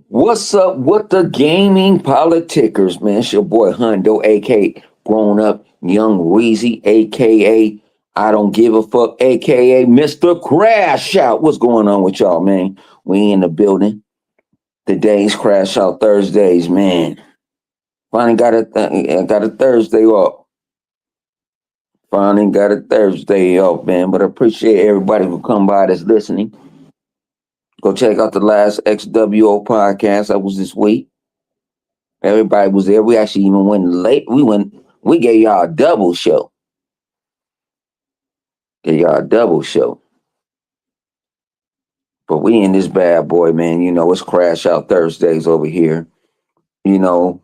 What's up with the gaming politickers, man? It's your boy Hundo, aka Grown Up Young Weezy, aka I Don't Give a Fuck, aka Mr. Crash Out. What's going on with y'all, man? We in the building. Today's Crash Out Thursdays, man. Finally got a Thursday off. Finally got a Thursday off, man. But I appreciate everybody who come by that's listening. Go check out the last XWO podcast that was this week. Everybody was there. We actually even went late. We gave y'all a double show. Gave y'all a double show. But we in this bad boy, man. You know, it's Crash Out Thursdays over here. You know,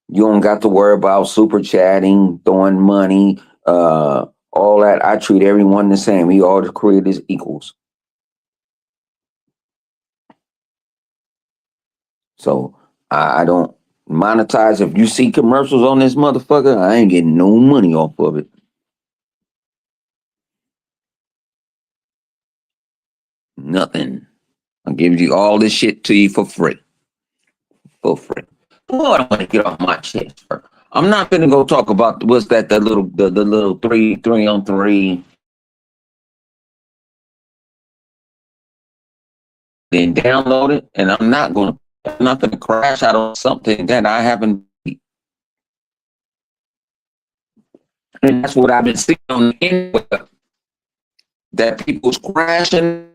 you don't got to worry about super chatting, throwing money, all that. I treat everyone the same. We all the creators equals. So I don't monetize. If you see commercials on this motherfucker, I ain't getting no money off of it. Nothing. I'll give you all this shit to you for free. For free. Oh, I want to get off my chest. I'm not gonna go talk about what's that the little three on three. Then download it, and I'm not gonna crash out on something that I haven't. And that's what I've been seeing on the internet. That people's crashing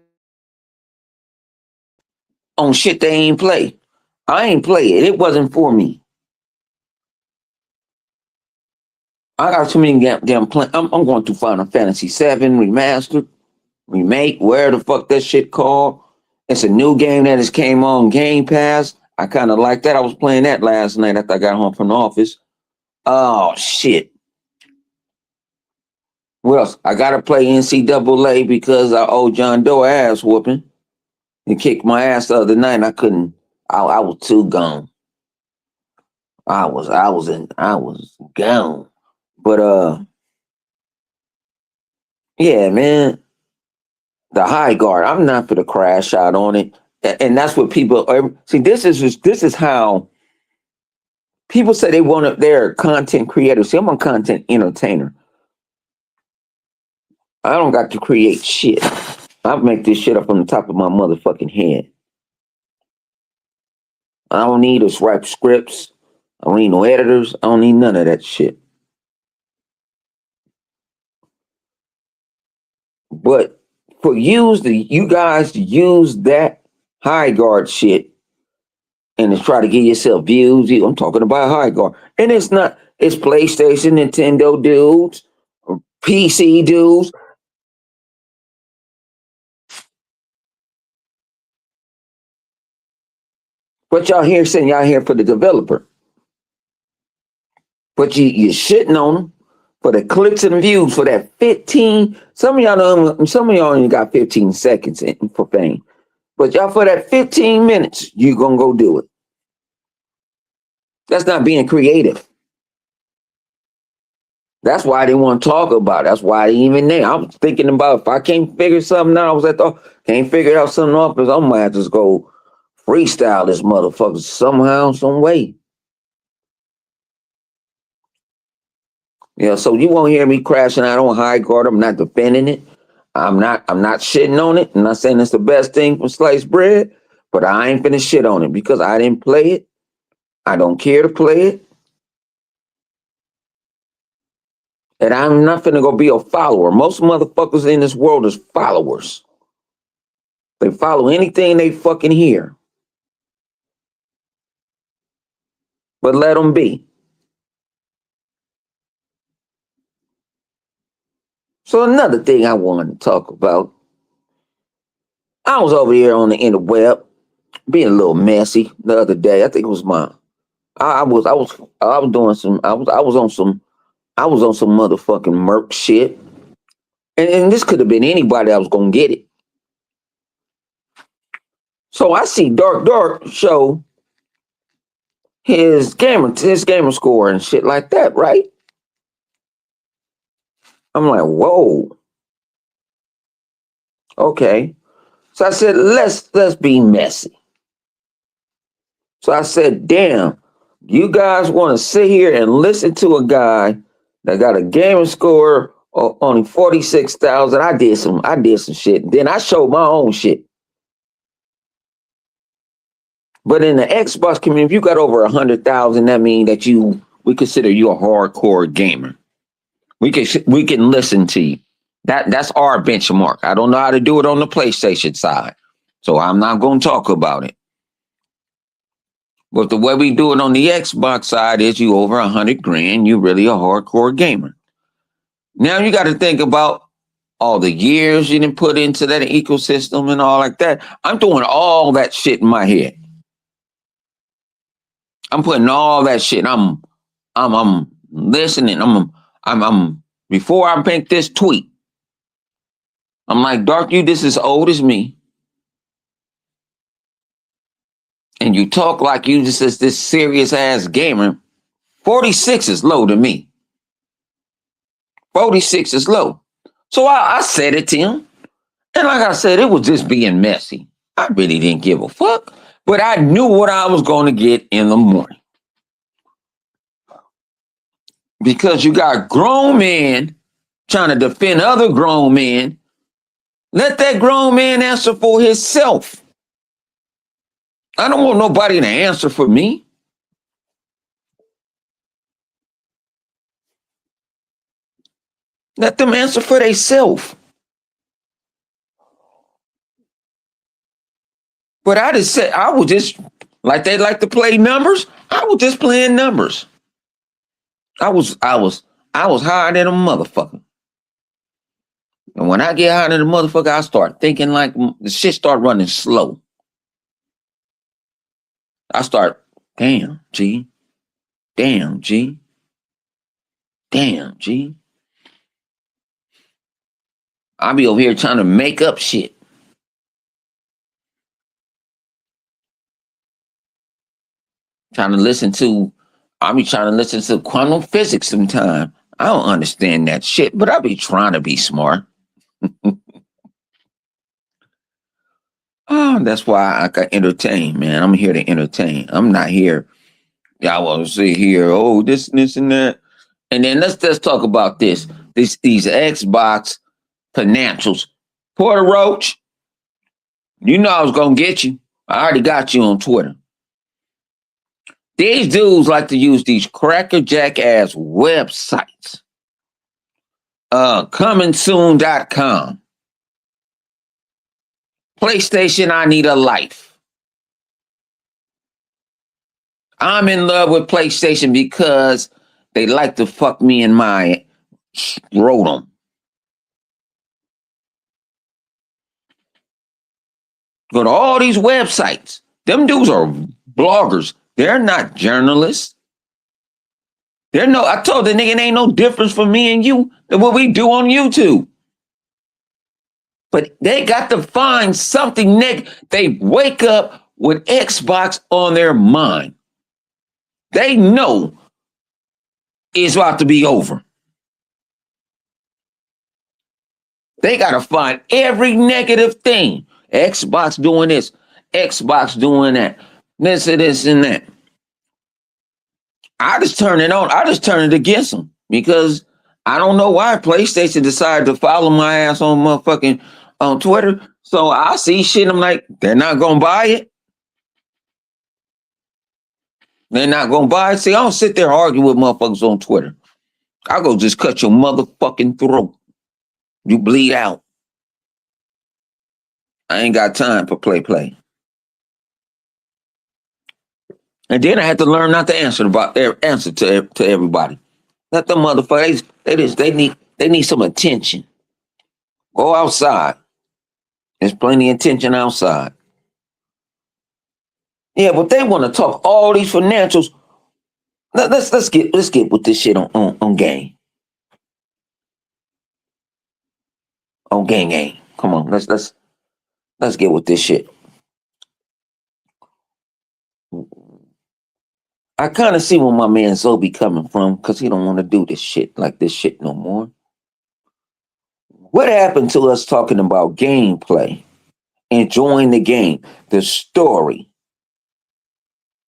on shit they ain't play. I ain't play it. It wasn't for me. I got too many damn play. I'm going to Final Fantasy VII Remastered, remake, where the fuck that shit called. It's a new game that just came on Game Pass. I kind of like that. I was playing that last night after I got home from the office. Oh shit. What else? I gotta play NCAA because I owe John Doe ass whooping. He kicked my ass the other night and I couldn't. I was too gone. I was gone. But yeah, man. The high guard. I'm not for the crash out on it, and that's what people see. This is how people say they want to. They're content creators. See, I'm a content entertainer. I don't got to create shit. I make this shit up from the top of my motherfucking head. I don't need to write scripts. I don't need no editors. I don't need none of that shit. But for you guys to use that high guard shit and to try to get yourself views, I'm talking about high guard. And it's not, it's PlayStation, Nintendo dudes, PC dudes. But y'all here saying y'all here for the developer. But you're shitting on them for the clicks and views for that 15. Some of y'all only got 15 seconds for fame. But y'all for that 15 minutes, you gonna go do it. That's not being creative. That's why I didn't want to talk about it. That's why I didn't even name. I was thinking about if I can't figure something out, I was like, oh, can't figure out something off because I might have to just go freestyle this motherfucker somehow, some way. Yeah, so you won't hear me crashing out on high guard. I'm not defending it. I'm not shitting on it. I'm not saying it's the best thing for sliced bread, but I ain't finna shit on it because I didn't play it. I don't care to play it. And I'm not finna go be a follower. Most motherfuckers in this world is followers. They follow anything they fucking hear. But let them be. So another thing I wanted to talk about. I was over here on the interweb being a little messy the other day. I think it was my I was doing some I was on some motherfucking Merc shit. And this could have been anybody that was gonna get it. So I see Dark show his gamer score and shit like that, right? I'm like, whoa. Okay. So I said, let's be messy. So I said, damn, you guys want to sit here and listen to a guy that got a gaming score of only 46,000. I did some shit. Then I showed my own shit. But in the Xbox community, if you got over 100,000, that means that we consider you a hardcore gamer. We can listen to you. That's our benchmark. I don't know how to do it on the PlayStation side, so I'm not going to talk about it. But the way we do it on the Xbox side is you over 100 grand, you really a hardcore gamer. Now you got to think about all the years you didn't put into that ecosystem and all like that. I'm doing all that shit in my head. I'm putting all that shit. I'm listening. I'm before I make this tweet. I'm like, Dark, you this as old as me. And you talk like you just as this serious ass gamer. 46 is low to me. 46 is low. So I said it to him. And like I said, it was just being messy. I really didn't give a fuck. But I knew what I was going to get in the morning. Because you got grown men trying to defend other grown men. Let that grown man answer for himself. I don't want nobody to answer for me. Let them answer for themselves. But I just said, I was just, like they like to play numbers, I was just playing numbers. I was higher than a motherfucker. And when I get higher than a motherfucker, I start thinking like the shit start running slow. I start, damn, G. Damn, G. Damn, G. I be over here trying to make up shit. I be trying to listen to quantum physics sometime. I don't understand that shit, but I be trying to be smart. Oh, that's why I got entertain, man. I'm here to entertain. I'm not here. Y'all want to sit here, oh, this, and that. And then let's talk about this. These Xbox financials. Porter Roach, you know I was gonna get you. I already got you on Twitter. These dudes like to use these crackerjack ass websites. Comingsoon.com. PlayStation, I need a life. I'm in love with PlayStation because they like to fuck me in my scrotum. Go to all these websites. Them dudes are bloggers. They're not journalists. I told the nigga it ain't no difference for me and you than what we do on YouTube. But they got to find something They wake up with Xbox on their mind. They know it's about to be over. They got to find every negative thing. Xbox doing this, Xbox doing that, this and that. I just turn it on. I just turn it against them because I don't know why PlayStation decided to follow my ass on motherfucking on Twitter. So I see shit. I'm like, they're not gonna buy it. They're not gonna buy it. See, I don't sit there arguing with motherfuckers on Twitter. I go just cut your motherfucking throat. You bleed out. I ain't got time for play. And then I had to learn not to answer to everybody. Let them motherfuckers. They need some attention. Go outside. There's plenty of attention outside. Yeah, but they want to talk all these financials. Let's get with this shit on game. On gang. Come on, let's get with this shit. I kind of see where my man Zoe coming from because he don't want to do this shit no more. What happened to us talking about gameplay, enjoying the game, the story,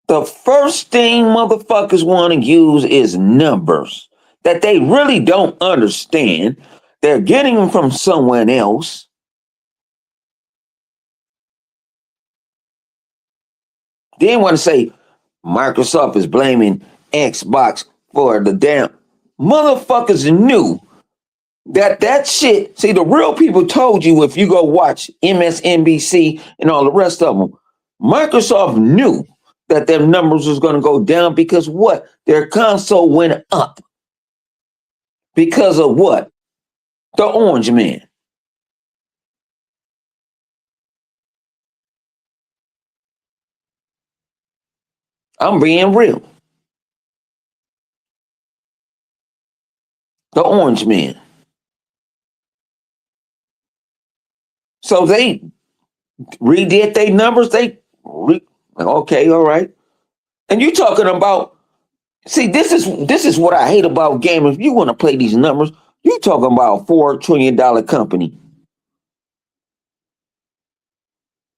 The first thing motherfuckers want to use is numbers that they really don't understand. They're getting them from someone else. Then want to say Microsoft is blaming Xbox for the damn motherfuckers knew that shit. See, the real people told you if you go watch MSNBC and all the rest of them, Microsoft knew that their numbers was going to go down because what? Their console went up because of what? The Orange Man. I'm being real. The Orange Man. So they redid their numbers. Okay, all right. And you talking about? See, this is what I hate about gamers. If you want to play these numbers, you talking about $4 trillion company.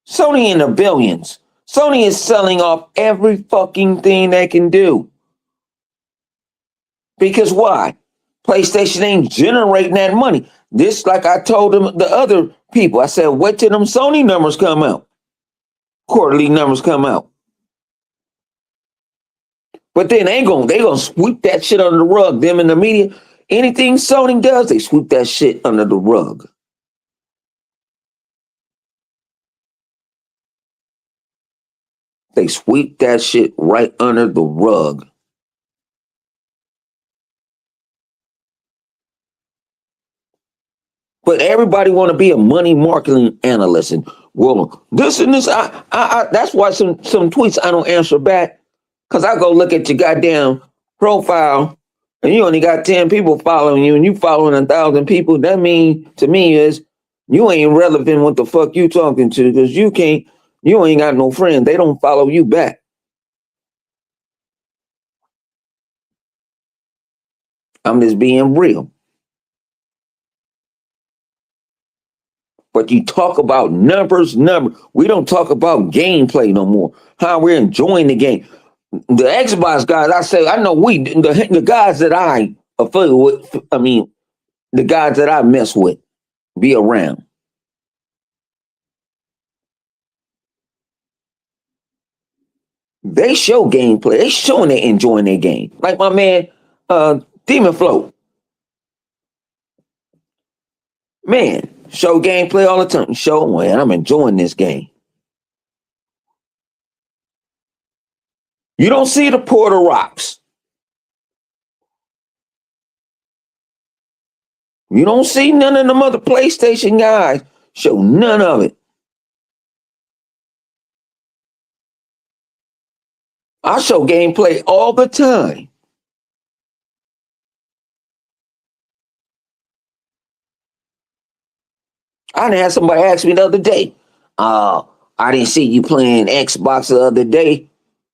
Sony in the billions. Sony is selling off every fucking thing they can do. Because why? PlayStation ain't generating that money. This, like I told them, the other people, I said, wait till them Sony numbers come out. Quarterly numbers come out. But then they gonna sweep that shit under the rug. Them in the media, anything Sony does, they sweep that shit under the rug. They sweep that shit right under the rug. But everybody want to be a money marketing analyst, and well, this and this. That's why some tweets I don't answer back, because I go look at your goddamn profile, and you only got 10 people following you, and you following 1,000 people. That mean to me is you ain't relevant. What the fuck you talking to? Because you ain't got no friends. They don't follow you back. I'm just being real. But you talk about numbers. We don't talk about gameplay no more. How we're enjoying the game. The Xbox guys, I know the guys that I affiliate with, I mean, the guys that I mess with, be around. They show gameplay. They showing they enjoying their game. Like my man, Demon Flow. Man, show gameplay all the time. Show, man, I'm enjoying this game. You don't see the Porter Rocks. You don't see none of them other PlayStation guys show none of it. I show gameplay all the time. I done had somebody ask me the other day, I didn't see you playing Xbox the other day.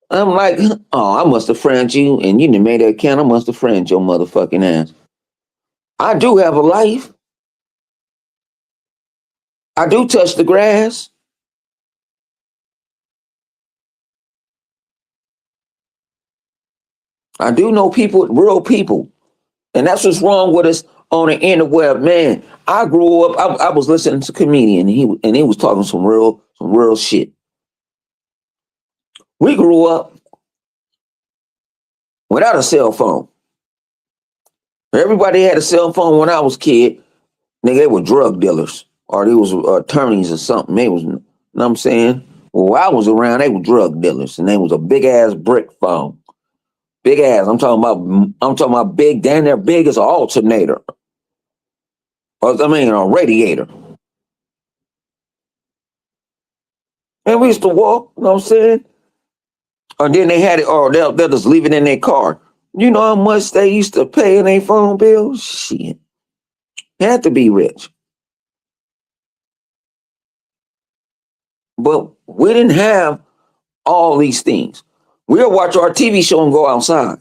I'm like, oh, I must have friended you, and you didn't made that account. I must have friended your motherfucking ass. I do have a life. I do touch the grass. I do know people, real people. And that's what's wrong with us on the interweb, man. I grew up, I was listening to a comedian, and he was talking some real shit. We grew up without a cell phone. Everybody had a cell phone when I was a kid. Nigga, they were drug dealers or they was attorneys or something. They was, you know what I'm saying? Well, while I was around, they were drug dealers, and they was a big ass brick phone. Big ass. I'm talking about big, damn near big as an alternator. Or, I mean, a radiator. And we used to walk, you know what I'm saying? And then they had it, or they'll just leave it in their car. You know how much they used to pay in their phone bill? Shit. Had to be rich. But we didn't have all these things. We'll watch our TV show and go outside.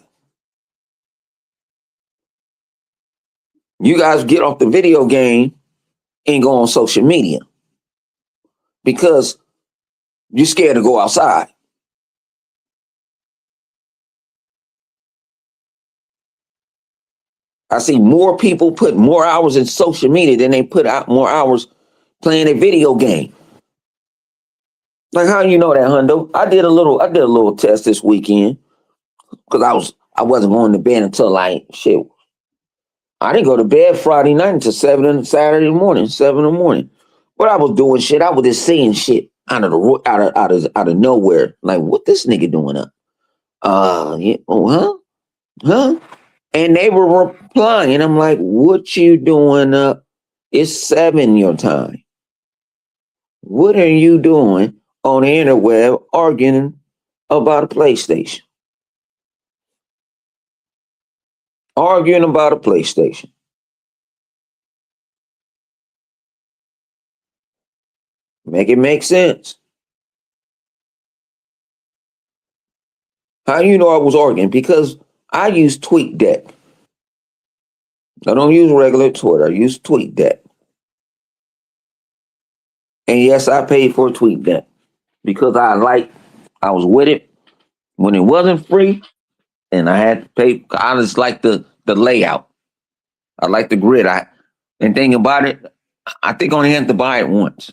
You guys get off the video game and go on social media because you're scared to go outside. I see more people put more hours in social media than they put out more hours playing a video game. Like, how you know that, Hundo? I did a little test this weekend because I wasn't going to bed until like shit. I didn't go to bed Friday night until Saturday morning, 7 in the morning. But I was doing shit. I was just seeing shit out of nowhere. Like, what this nigga doing up? Yeah, oh, huh? And they were replying. I'm like, what you doing up? It's 7 your time. What are you doing on the interweb arguing about a PlayStation? Arguing about a PlayStation. Make it make sense. How you know I was arguing? Because I use TweetDeck. I don't use regular Twitter. I use TweetDeck. And yes, I paid for TweetDeck because I was with it when it wasn't free, and I had to pay. I just like the layout. I like the grid. And thing about it, I think I only had to buy it once.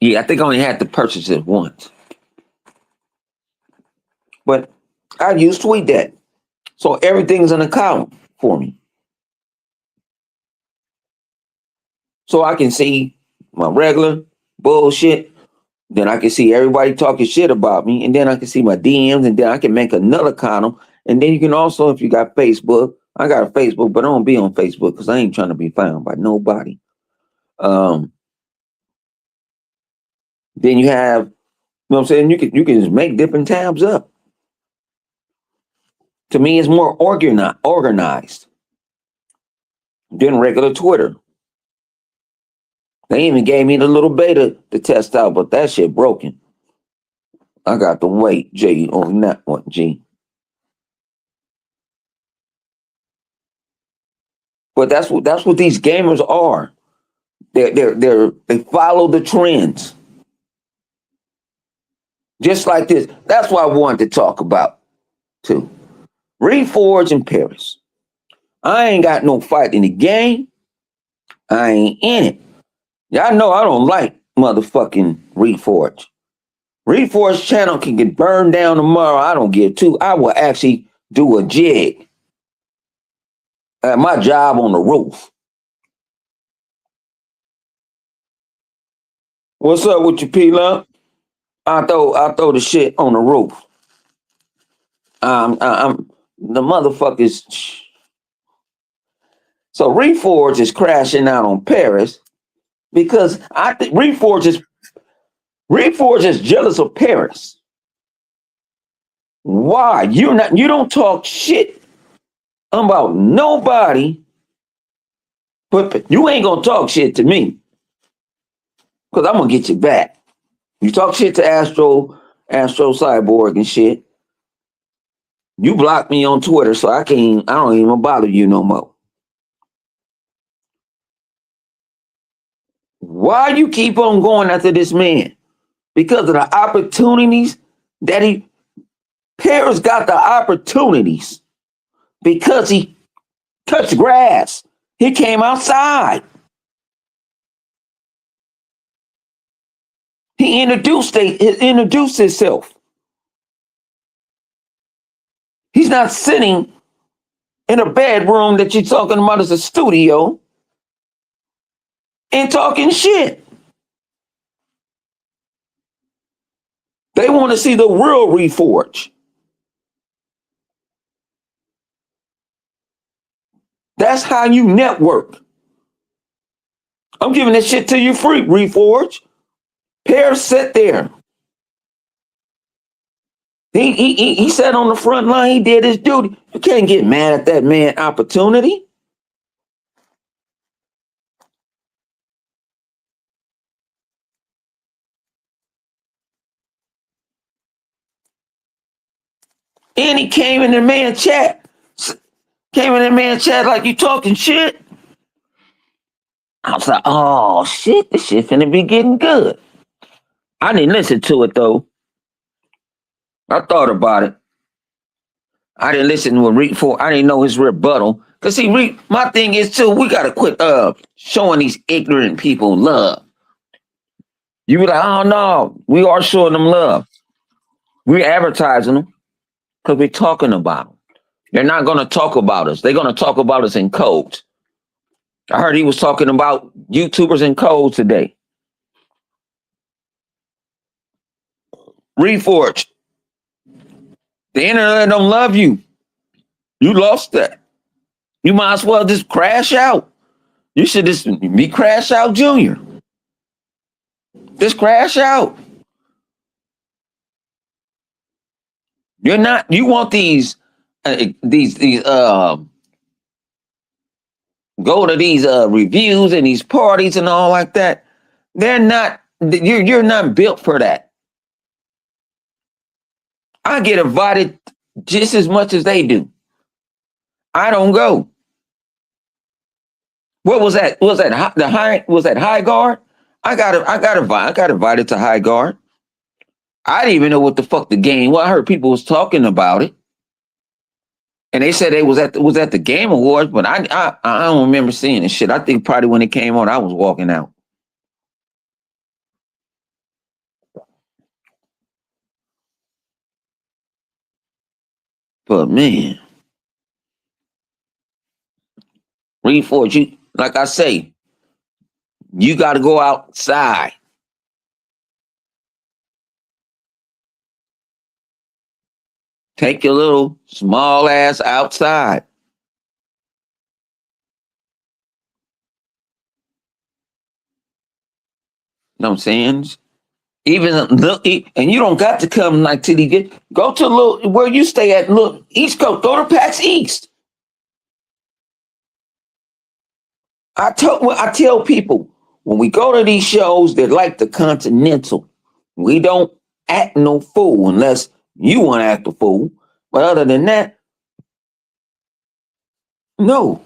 Yeah, I think I only had to purchase it once. But I use TweetDeck, so everything's an account for me, so I can see my regular bullshit. Then I can see everybody talking shit about me, and then I can see my DMs, and then I can make another column. And then you can also, if you got Facebook, I got a Facebook, but I don't be on Facebook because I ain't trying to be found by nobody. Then you have, you know what I'm saying? You can just make different tabs up. To me, it's more organized than regular Twitter. They even gave me the little beta to test out, but that shit broken. I got to wait, G, on that one, G. But that's what these gamers are. They follow the trends. Just like this. That's what I wanted to talk about too. Reforge in Paris. I ain't got no fight in the game. I ain't in it. Y'all know I don't like motherfucking Reforge. Reforge channel can get burned down tomorrow. I don't give two. I will actually do a jig at my job on the roof. What's up with you, P-Lump? I throw the shit on the roof. I'm the motherfuckers. So Reforge is crashing out on Paris because I think Reforge is jealous of Paris. Why? You don't talk shit about nobody, but you ain't gonna talk shit to me because I'm gonna get you back. You talk shit to Astro Cyborg and shit. You blocked me on Twitter, so I don't even bother you no more. Why you keep on going after this man? Because of the opportunities that Paris got the opportunities because he touched grass. He came outside. He introduced himself. He's not sitting in a bedroom that you're talking about as a studio and talking shit. They want to see the real Reforge. That's how you network. I'm giving this shit to you free, Reforge. Paris sat there. He sat on the front line. He did his duty. You can't get mad at that man opportunity. And he came in the man chat. Like you talking shit. I was like, oh shit, this shit finna be getting good. I didn't listen to it though. I thought about it. I didn't listen to Reed for. I didn't know his rebuttal. Cause see, Reed, my thing is too. We gotta quit showing these ignorant people love. You be like, oh no, we are showing them love. We're advertising them because we're talking about them. They're not gonna talk about us. They're gonna talk about us in codes. I heard he was talking about YouTubers in code today. Reforged. The internet don't love you. You lost that. You might as well just crash out. You should just be Crash Out Junior. Just crash out. You're not. You want these go to these reviews and these parties and all like that. They're not. You're not built for that. I get invited just as much as they do. I don't go. What was that? Was that the high? Was that High Guard? I got invited to High Guard. I didn't even know what the fuck the game was. I heard people was talking about it, and they said they was at the Game Awards, but I don't remember seeing this shit. I think probably when it came on, I was walking out. But man, Reforge, you like I say, you got to go outside. Take your little small ass outside. You know what I'm saying? Even look, and you don't got to come like to the go to little where you stay at. Look, East Coast, go to PAX East. I tell people when we go to these shows, they're like the Continental. We don't act no fool unless you want to act a fool. But other than that, no.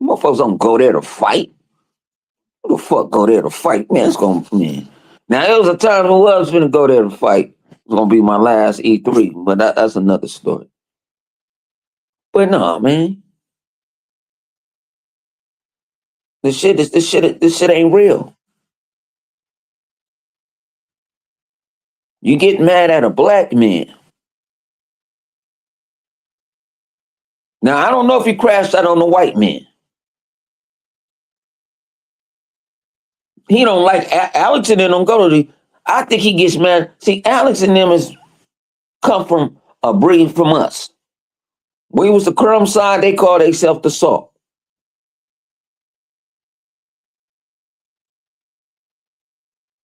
Motherfuckers don't go there to fight. Who the fuck go there to fight? Man, it's gonna man. Now there was a time when I was gonna go there to fight. It's gonna be my last E3, but that's another story. But no, man. This shit ain't real. You get mad at a black man. Now I don't know if he crashed out on the white man. He don't like Alex and them don't go to the. I think he gets mad. See, Alex and them is come from a breed from us. We was the crumb side. They call themselves the salt.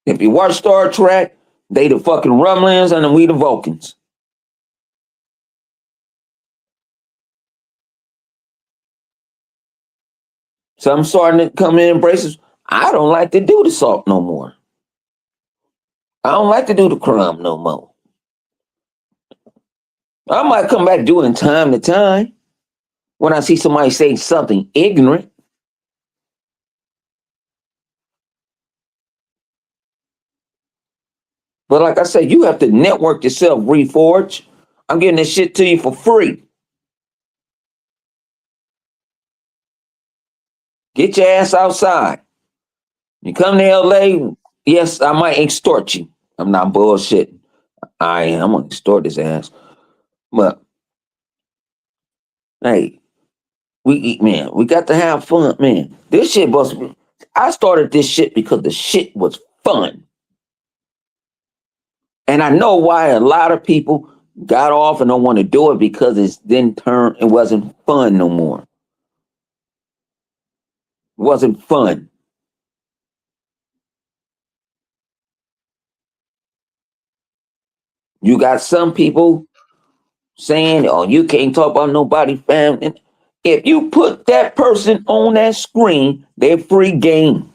If you watch Star Trek, they the fucking Rumlins and we the Vulcans. So I'm starting to come in embraces. I don't like to do the salt no more. I don't like to do the crumb no more. I might come back doing time to time when I see somebody say something ignorant. But like I said, you have to network yourself, Reforge. I'm getting this shit to you for free. Get your ass outside. You come to LA, yes, I might extort you. I'm not bullshitting. I'm gonna extort his ass. But hey, we got to have fun, man. This shit was I started this shit because the shit was fun. And I know why a lot of people got off and don't want to do it because it wasn't fun no more. It wasn't fun. You got some people saying, oh, you can't talk about nobody family. If you put that person on that screen, they're free game.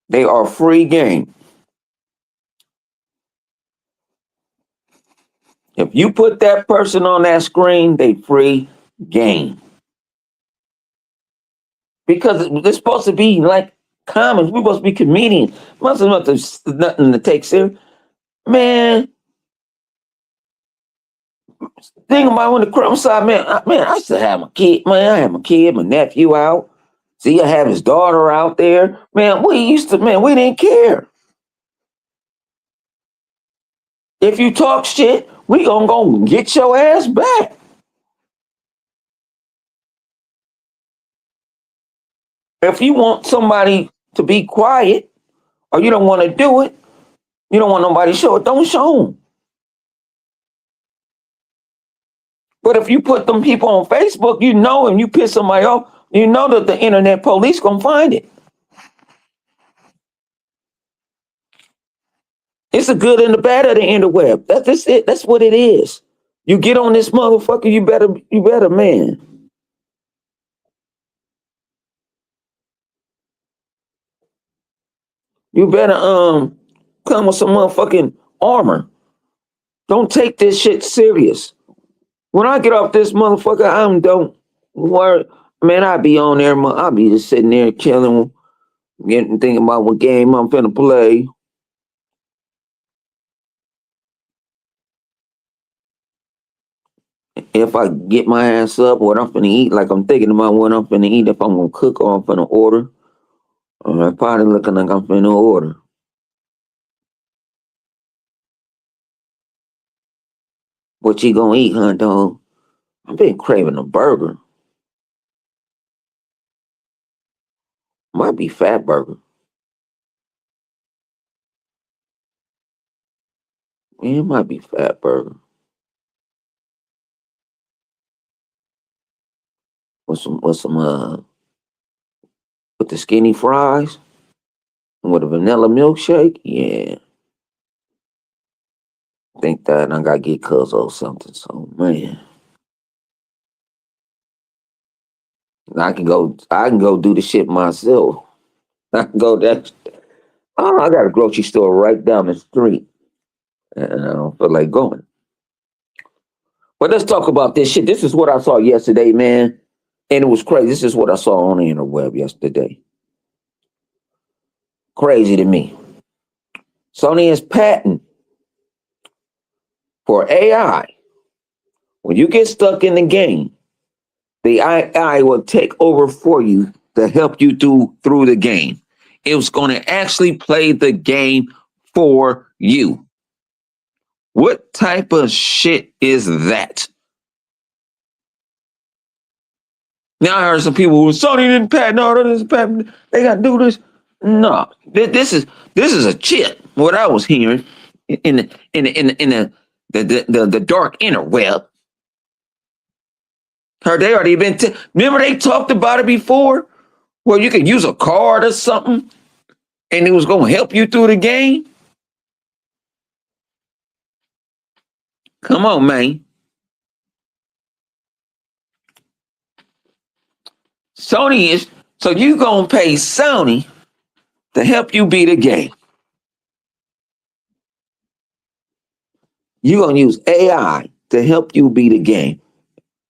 They are free game. If you put that person on that screen, they free game. Because it's supposed to be like comics. We're supposed to be comedians. There's nothing to take serious. Man, Think about when the crime side, man. I used to have my kid, man. I had my kid, my nephew out. See, I have his daughter out there. Man, we didn't care. If you talk shit, we gonna go get your ass back. If you want somebody to be quiet or you don't want to do it, you don't want nobody to show it, don't show them. But if you put them people on Facebook, you know, and you piss somebody off, you know that the internet police gonna find it. It's the good and the bad of the interweb. That's it. That's what it is. You get on this motherfucker, you better, man. You better come with some motherfucking armor. Don't take this shit serious. When I get off this motherfucker, don't worry. Man, I be on there, I be just sitting there chilling, thinking about what game I'm finna play. If I get my ass up, what I'm finna eat, like I'm thinking about what I'm finna eat, if I'm gonna cook or I'm finna order. I'm probably looking like I'm finna order. What you gonna eat, huh, dog? I've been craving a burger. Might be fat burger. Yeah, it might be fat burger. With the skinny fries with a vanilla milkshake. Yeah, think that I gotta get cuz or something. So man, I can go do the shit myself. I can go that. Oh, I got a grocery store right down the street, and I don't feel like going. But let's talk about this shit. This is what I saw yesterday, man, and it was crazy. This is what I saw on the interweb yesterday. Crazy to me. Sony has patent for AI. When you get stuck in the game, the AI will take over for you to help you through the game. It was going to actually play the game for you. What type of shit is that? Now I heard some people who Sony didn't patent all this patent. They got to do this. No, this is a chip. What I was hearing in the dark interweb. Heard they already been. Remember they talked about it before, where you could use a card or something, and it was going to help you through the game. Come on, man. Sony is so you gonna pay Sony to help you beat a game. You gonna use AI to help you beat a game,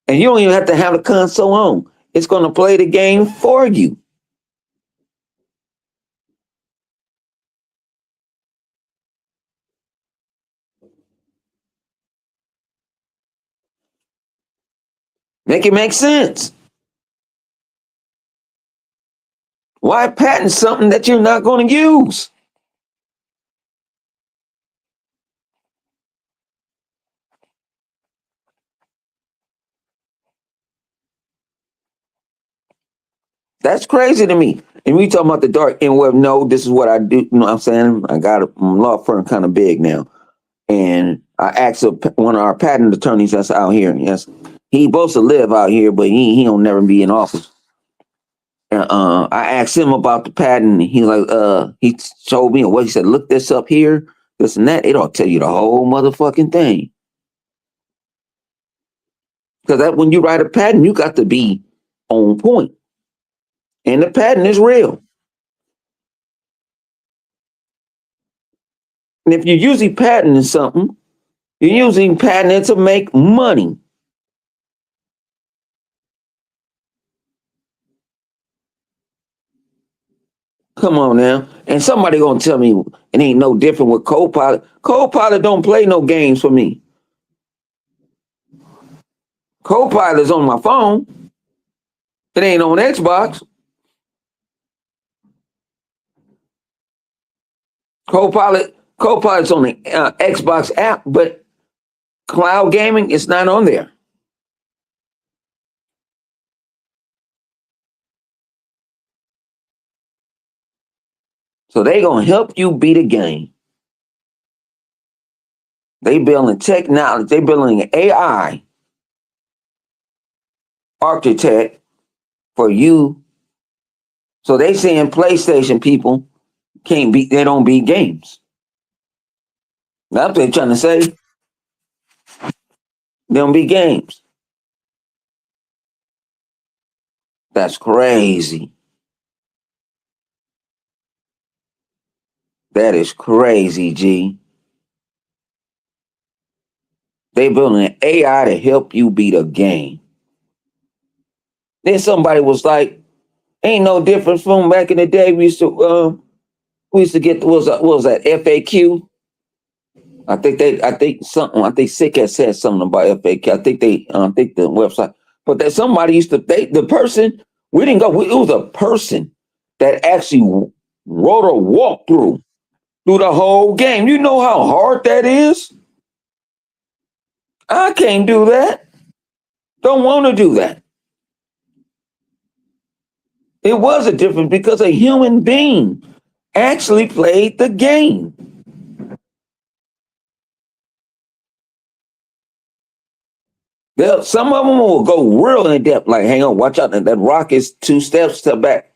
and you don't even have to have the console on. It's gonna play the game for you. Make it make sense. Why patent something that you're not going to use? That's crazy to me. And we talking about the dark end web. No, this is what I do. You know what I'm saying? I got a law firm kind of big now. And I asked one of our patent attorneys that's out here. Yes, he supposed to live out here, but he don't never be in office. And I asked him about the patent. He's like, he showed me what he said. Look this up here, this and that. It'll tell you the whole motherfucking thing. Because that when you write a patent, you got to be on point, and the patent is real. And if you're using patenting something, you're using patenting to make money. Come on now. And somebody gonna tell me it ain't no different with Copilot. Copilot don't play no games for me. Copilot's on my phone. It ain't on Xbox. Copilot's on the Xbox app, but cloud gaming is not on there. So they gonna help you beat a game. They building technology. They building an AI architect for you. So they saying PlayStation people can't beat. They don't beat games. That's what they're trying to say. They don't beat games. That's crazy. That is crazy, G. They building an AI to help you beat a game. Then somebody was like, "Ain't no difference from back in the day. We used to get what was that FAQ? I think Sick has said something about FAQ. I think the website, but that somebody used to the person we didn't go. It was a person that actually wrote a walkthrough through the whole game. You know how hard that is? I can't do that. Don't want to do that. It was a difference because a human being actually played the game. Some of them will go real in depth, like, hang on, watch out, that rock is 2 steps to back.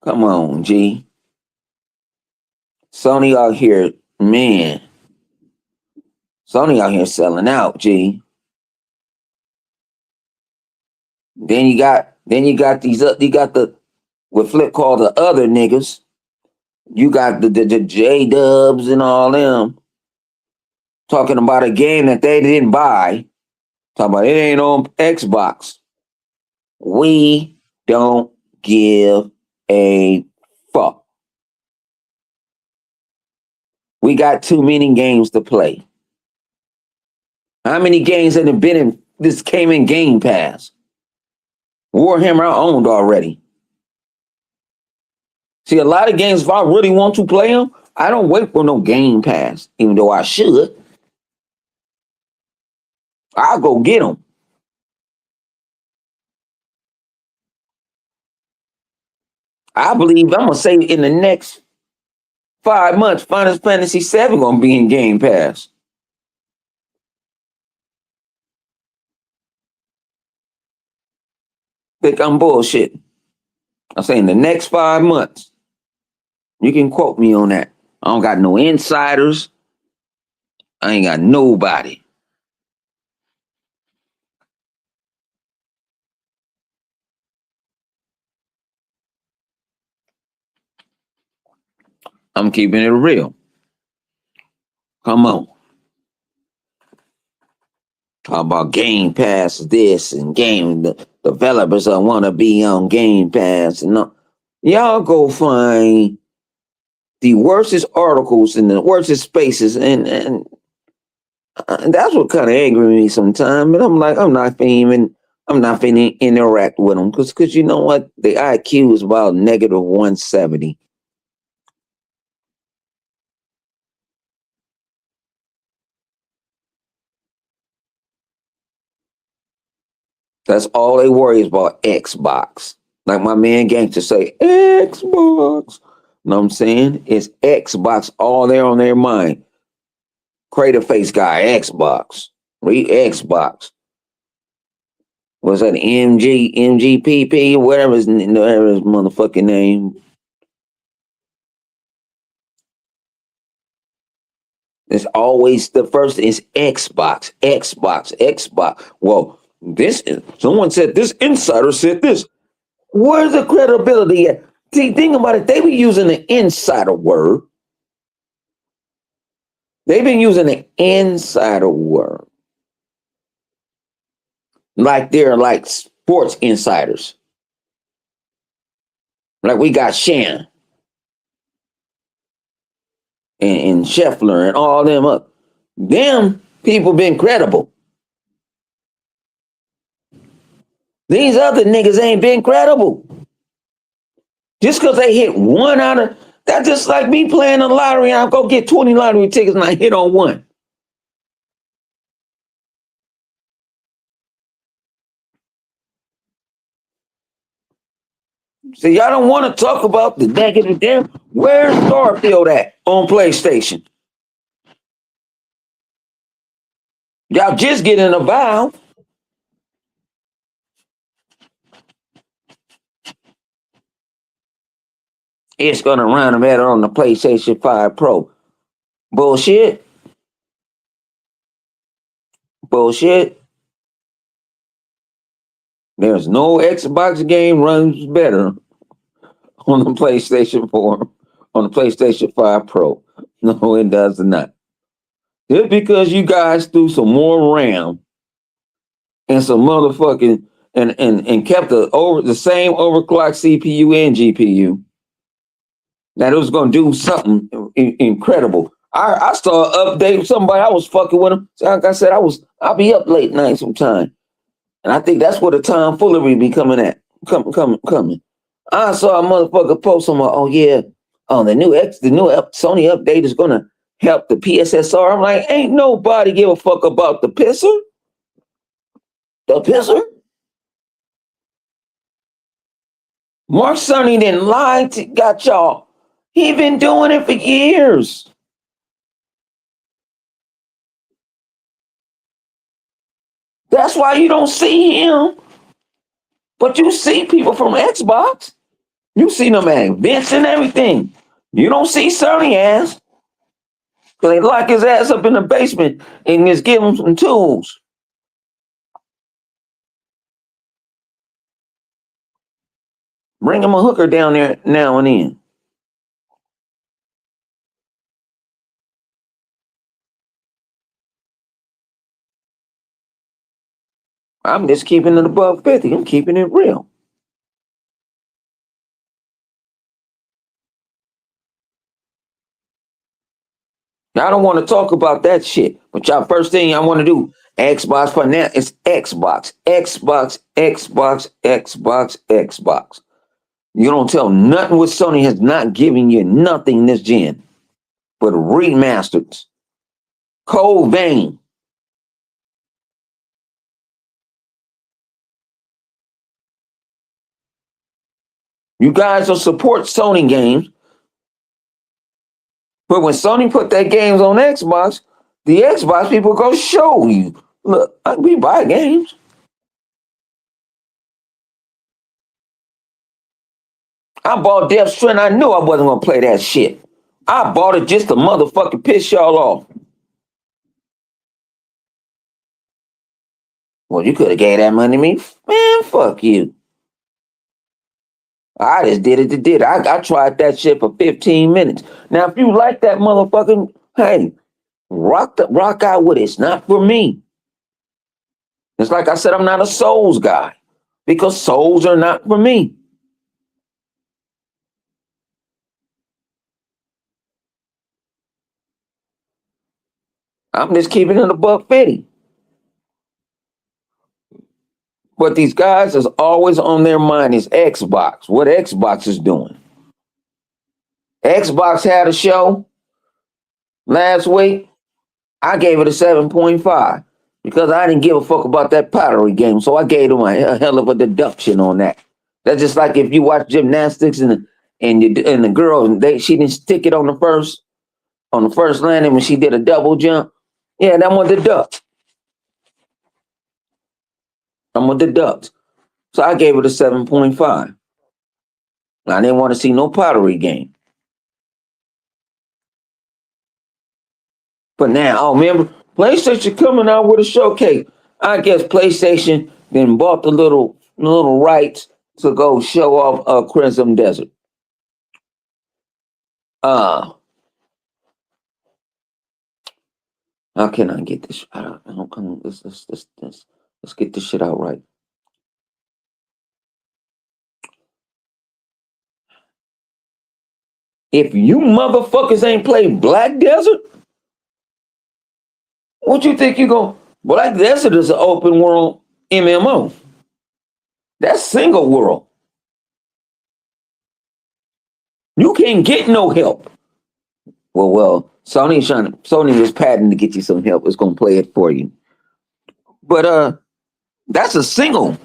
Come on, G. Sony out here, man. Sony out here selling out, G. Then you got you got the what Flip called the other niggas. You got the J Dubs and all them talking about a game that they didn't buy. Talking about it ain't on Xbox. We don't give a fuck. We got too many games to play. How many games have been in this came in Game Pass? Warhammer I owned already. See, a lot of games, if I really want to play them, I don't wait for no Game Pass, even though I should. I'll go get them. I believe I'm gonna say in the next 5 months, Final Fantasy VII gonna be in Game Pass. Think I'm bullshit. I'm saying the next 5 months. You can quote me on that. I don't got no insiders. I ain't got nobody. I'm keeping it real. Come on. Talk about Game Pass this and game the developers that want to be on Game Pass and y'all go find the worstest articles in the worstest spaces and that's what kind of angry me sometimes. And I'm like, I'm not finna interact with them because you know what, the IQ is about negative 170. That's all they worry is about Xbox. Like my man Gangster say, Xbox. Know what I'm saying? It's Xbox all there on their mind. Crater face guy, Xbox. Read Xbox. What's that? MGPP, whatever his motherfucking name. It's always the first is Xbox, Xbox, Xbox. Well, someone said this insider said this. Where's the credibility at? See, think about it. They be using the insider word. They've been using the insider word. Like they're like sports insiders. Like we got Shan. and Scheffler and all them up. Them people been credible. These other niggas ain't been credible. Just because they hit one out of that's just like me playing the lottery. I'll go get 20 lottery tickets and I hit on one. So y'all don't want to talk about the negative damn. Where's Starfield at on PlayStation? Y'all just get in a vow. It's gonna run better on the PlayStation 5 Pro. Bullshit. Bullshit. There's no Xbox game runs better on the PlayStation 4, on the PlayStation 5 Pro. No, it does not. Just because you guys threw some more RAM and some motherfucking and kept the same overclocked CPU and GPU, that it was gonna do something incredible. I saw an update with somebody. I was fucking with him. Like I said, I'll be up late night sometime. And I think that's where the tomfoolery be coming at. Coming. I saw a motherfucker post on my, oh yeah, the new Sony update is gonna help the PSSR. I'm like, ain't nobody give a fuck about the pisser. The pisser. Mark Sony didn't lie to got y'all. He been doing it for years. That's why you don't see him. But you see people from Xbox. You see them at events and everything. You don't see Sony ass. They lock his ass up in the basement and just give him some tools. Bring him a hooker down there now and then. I'm just keeping it above 50. I'm keeping it real. Now, I don't want to talk about that shit. But y'all, first thing I want to do, Xbox for now, it's Xbox. Xbox, Xbox, Xbox, Xbox. You don't tell nothing what Sony has not given you nothing this gen, but remasters. Cold vein. You guys will support Sony games, but when Sony put their games on Xbox, the Xbox people go show you. Look, we buy games. I bought Death Stranding. I knew I wasn't gonna play that shit. I bought it just to motherfucking piss y'all off. Well, you could have gave that money to me. Man, fuck you. I just did it to did it. I tried that shit for 15 minutes. Now, if you like that motherfucking, hey, rock out with it. It's not for me. It's like I said, I'm not a Souls guy because Souls are not for me. I'm just keeping it above 50. But these guys is always on their mind is Xbox. What Xbox is doing. Xbox had a show last week. I gave it a 7.5 because I didn't give a fuck about that pottery game. So I gave them a hell of a deduction on that. That's just like if you watch gymnastics and the girl she didn't stick it on the first landing when she did a double jump. Yeah, that one deduct. I'm gonna deduct. So I gave it a 7.5. I didn't want to see no pottery game. But now, oh, remember, PlayStation coming out with a showcase. I guess PlayStation then bought the little rights to go show off Crimson Desert. Uh, how can I get this? Let's get this shit out right. If you motherfuckers ain't played Black Desert, what you think you going? Black Desert is an open world MMO. That's single world. You can't get no help. Well, Sony was padding to get you some help. It's gonna play it for you. But that's a single.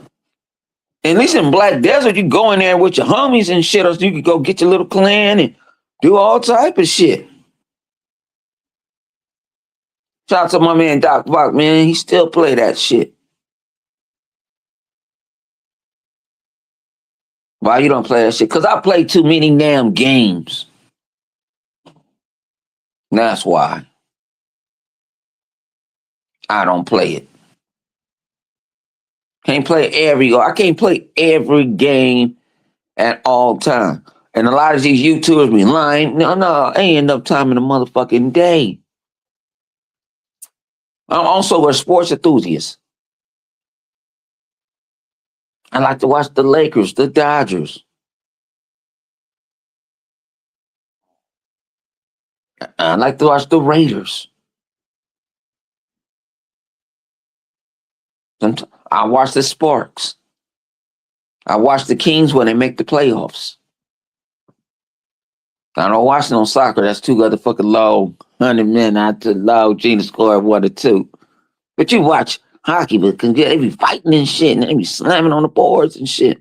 At least in Black Desert, you go in there with your homies and shit, or you could go get your little clan and do all type of shit. Shout out to my man Doc Bach, man. He still play that shit. Why you don't play that shit? Because I play too many damn games. That's why I don't play it. I can't play every game at all time. And a lot of these YouTubers be lying. No, ain't enough time in the motherfucking day. I'm also a sports enthusiast. I like to watch the Lakers, the Dodgers. I like to watch the Raiders. I watch the Sparks. I watch the Kings when they make the playoffs. I don't watch no soccer. That's too other fucking low. 100 men out to low. Gina score 1 or 2. But you watch hockey, but they be fighting and shit, and they be slamming on the boards and shit.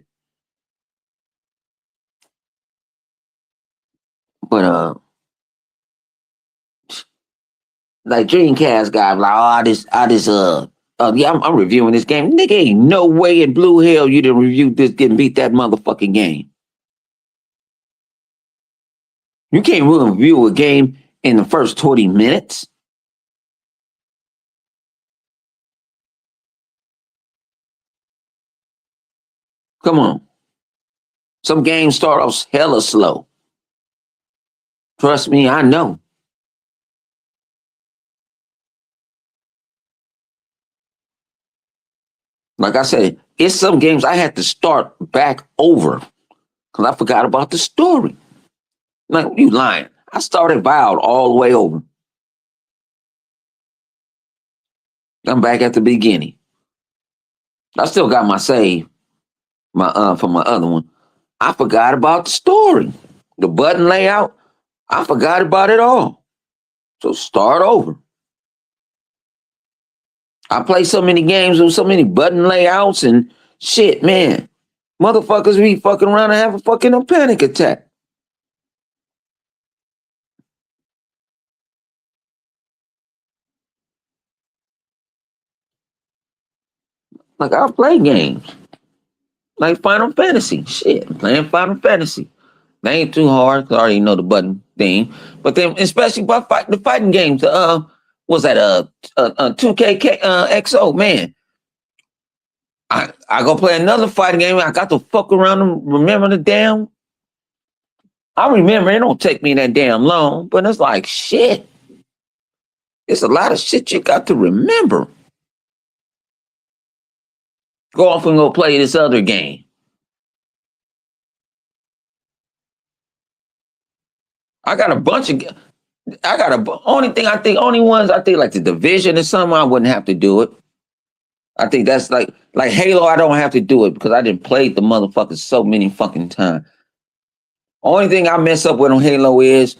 But like Dreamcast guy, like, I'm reviewing this game. Nigga, ain't no way in blue hell you didn't review this, getting beat that motherfucking game. You can't really review a game in the first 20 minutes. Come on. Some games start off hella slow. Trust me, I know. Like I said, it's some games I had to start back over because I forgot about the story. Like, you lying. I started Vowed all the way over. I'm back at the beginning. I still got my save, from my other one. I forgot about the story. The button layout, I forgot about it all. So start over. I play so many games with so many button layouts and shit, man. Motherfuckers be fucking around and have a fucking panic attack. Like, I play games. Like Final Fantasy. Shit, I'm playing Final Fantasy. They ain't too hard because I already know the button thing. But then, especially by the fighting games, what's that? 2K XO, man. I go play another fighting game. I got to fuck around and remember the damn. I remember it don't take me that damn long, but it's like shit. It's a lot of shit you got to remember. Go off and go play this other game. I got a bunch of. Only ones I think like the Division or something. I wouldn't have to do it. I think that's like Halo. I don't have to do it because I didn't play the motherfuckers so many fucking times. Only thing I mess up with on Halo is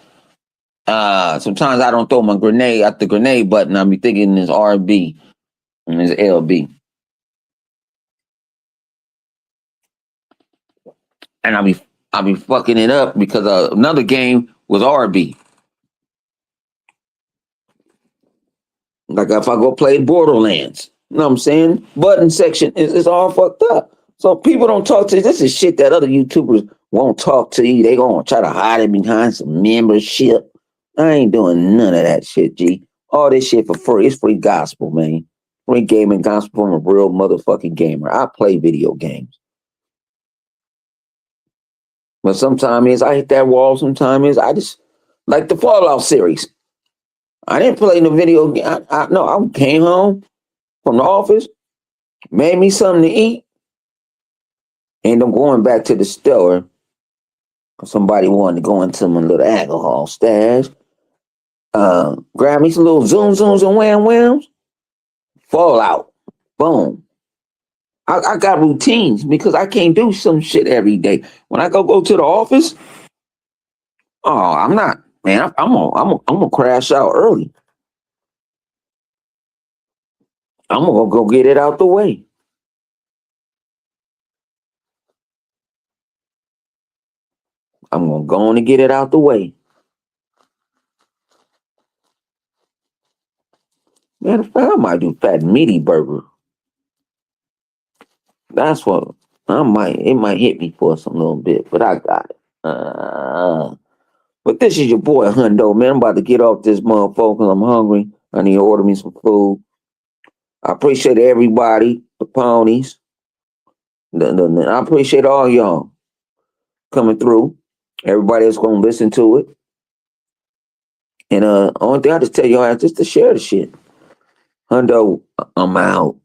sometimes I don't throw my grenade at the grenade button. I be thinking it's RB and it's LB. And I be fucking it up because another game was RB. Like if I go play Borderlands, you know what I'm saying? Button section is all fucked up. So people don't talk to you. This is shit that other YouTubers won't talk to you. They gonna try to hide it behind some membership. I ain't doing none of that shit, G. All this shit for free. It's free gospel, man. Free gaming gospel from a real motherfucking gamer. I play video games. But sometimes I hit that wall. Sometimes I just like the Fallout series. I didn't play no video game. I came home from the office, made me something to eat, and I'm going back to the store Somebody wanted to go into my little alcohol stash. Grab me some little zoom zooms and wham whams. Fall out. Boom. I got routines because I can't do some shit every day. When I go to the office, oh, I'm not, man. I'm gonna crash out early. I'm gonna go get it out the way. I'm gonna go on and get it out the way. Matter of fact, I might do fat meaty burger. That's what I might. It might hit me for some little bit, but I got it. But this is your boy Hundo, man. I'm about to get off this motherfucker. I'm hungry. I need to order me some food. I appreciate everybody, the ponies. I appreciate all y'all coming through. Everybody that's gonna listen to it. And only thing I just tell y'all is just to share the shit. Hundo, I'm out.